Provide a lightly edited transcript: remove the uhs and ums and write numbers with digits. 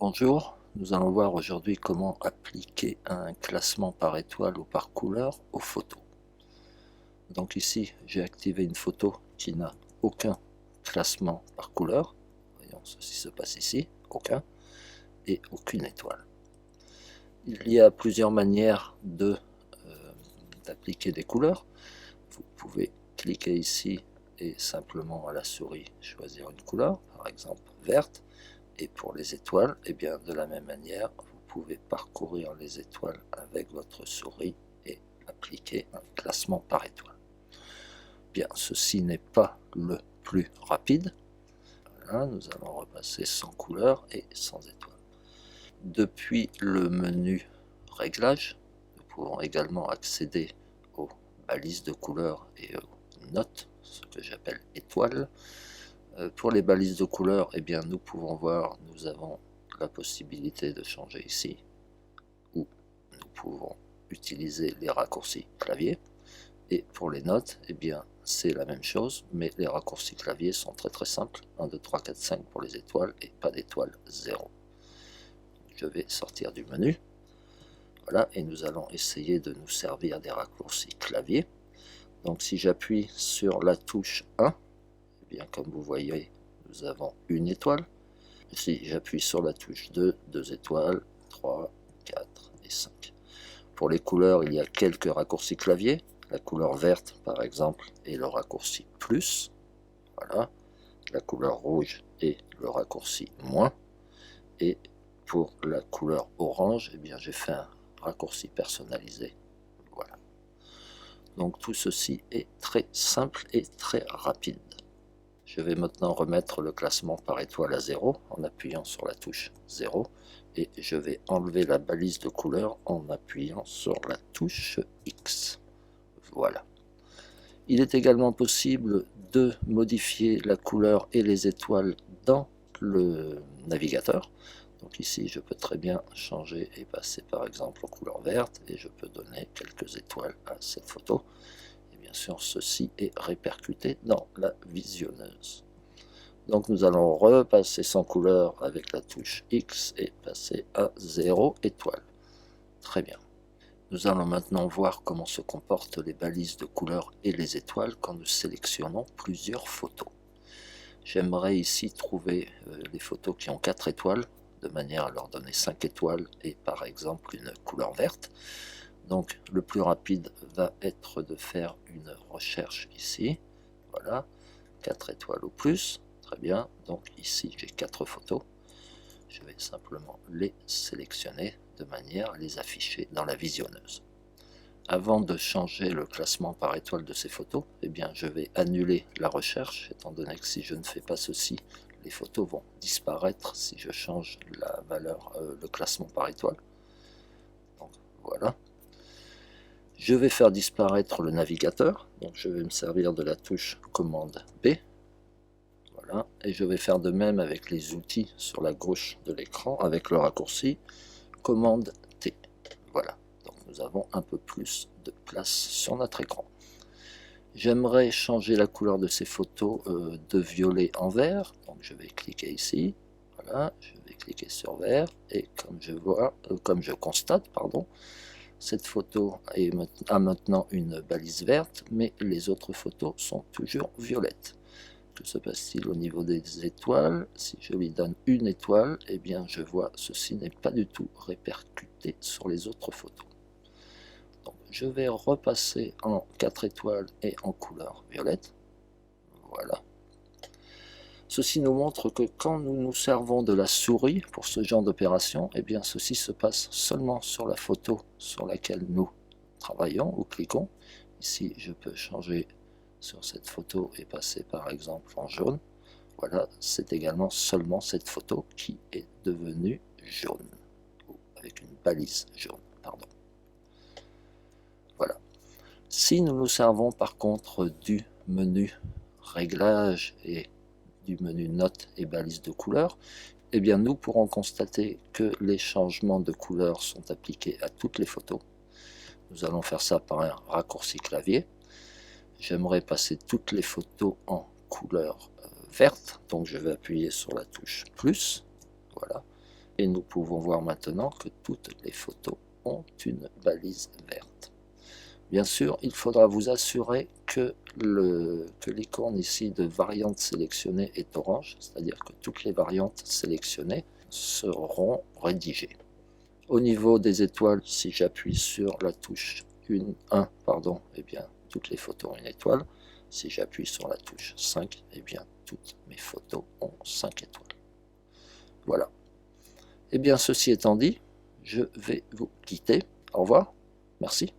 Bonjour, nous allons voir aujourd'hui comment appliquer un classement par étoile ou par couleur aux photos. Donc ici, j'ai activé une photo qui n'a aucun classement par couleur. Voyons, ceci se passe ici, aucun, et aucune étoile. Il y a plusieurs manières d'appliquer des couleurs. Vous pouvez cliquer ici et simplement à la souris choisir une couleur, par exemple verte. Et pour les étoiles, et bien de la même manière, vous pouvez parcourir les étoiles avec votre souris et appliquer un classement par étoile. Bien, ceci n'est pas le plus rapide. Voilà, nous allons repasser sans couleur et sans étoile. Depuis le menu Réglages, nous pouvons également accéder aux balises de couleurs et aux notes, ce que j'appelle étoiles. Pour les balises de couleurs, eh bien, nous pouvons voir, nous avons la possibilité de changer ici, ou nous pouvons utiliser les raccourcis clavier. Et pour les notes, eh bien, c'est la même chose, mais les raccourcis clavier sont très simples. 1, 2, 3, 4, 5 pour les étoiles, et pas d'étoiles, 0. Je vais sortir du menu. Voilà, et nous allons essayer de nous servir des raccourcis clavier. Donc si j'appuie sur la touche 1, eh bien, comme vous voyez, nous avons une étoile. Si j'appuie sur la touche 2, 2 étoiles, 3, 4 et 5. Pour les couleurs, il y a quelques raccourcis clavier. La couleur verte, par exemple, est le raccourci plus. Voilà. La couleur rouge est le raccourci moins. Et pour la couleur orange, eh bien, j'ai fait un raccourci personnalisé. Voilà. Donc tout ceci est très simple et très rapide. Je vais maintenant remettre le classement par étoile à 0 en appuyant sur la touche 0 et je vais enlever la balise de couleur en appuyant sur la touche X. Voilà. Il est également possible de modifier la couleur et les étoiles dans le navigateur. Donc ici, je peux très bien changer et passer par exemple en couleur verte et je peux donner quelques étoiles à cette photo. Bien sûr, ceci est répercuté dans la visionneuse. Donc nous allons repasser sans couleur avec la touche X et passer à 0 étoile. Très bien. Nous allons maintenant voir comment se comportent les balises de couleur et les étoiles quand nous sélectionnons plusieurs photos. J'aimerais ici trouver les photos qui ont 4 étoiles, de manière à leur donner 5 étoiles et par exemple une couleur verte. Donc le plus rapide va être de faire une recherche ici. Voilà, 4 étoiles ou plus. Très bien, donc ici j'ai 4 photos. Je vais simplement les sélectionner de manière à les afficher dans la visionneuse. Avant de changer le classement par étoile de ces photos, eh bien, je vais annuler la recherche, étant donné que si je ne fais pas ceci, les photos vont disparaître si je change la valeur, le classement par étoile. Donc voilà. Je vais faire disparaître le navigateur, donc je vais me servir de la touche commande B. Voilà, et je vais faire de même avec les outils sur la gauche de l'écran avec le raccourci commande T. Voilà, donc nous avons un peu plus de place sur notre écran. J'aimerais changer la couleur de ces photos de violet en vert, donc je vais cliquer ici. Voilà, je vais cliquer sur vert et comme je constate, cette photo a maintenant une balise verte, mais les autres photos sont toujours violettes. Que se passe-t-il au niveau des étoiles? Si je lui donne une étoile, eh bien je vois ceci n'est pas du tout répercuté sur les autres photos. Donc, je vais repasser en 4 étoiles et en couleur violette. Voilà. Ceci nous montre que quand nous nous servons de la souris pour ce genre d'opération, eh bien ceci se passe seulement sur la photo sur laquelle nous travaillons ou cliquons. Ici, je peux changer sur cette photo et passer par exemple en jaune. Voilà, c'est également seulement cette photo qui est devenue jaune, ou avec une balise jaune, pardon. Voilà. Si nous nous servons par contre du menu Réglages et du menu Notes et balises de couleur, eh bien nous pourrons constater que les changements de couleur sont appliqués à toutes les photos. Nous allons faire ça par un raccourci clavier. J'aimerais passer toutes les photos en couleur verte, donc je vais appuyer sur la touche plus, voilà, Et nous pouvons voir maintenant que toutes les photos ont une balise verte. Bien sûr, il faudra vous assurer que l'icône ici de variante sélectionnée est orange, c'est-à-dire que toutes les variantes sélectionnées seront rédigées. Au niveau des étoiles, si j'appuie sur la touche 1, eh bien, toutes les photos ont une étoile. Si j'appuie sur la touche 5, eh bien, toutes mes photos ont 5 étoiles. Voilà. Eh bien, ceci étant dit, je vais vous quitter. Au revoir. Merci.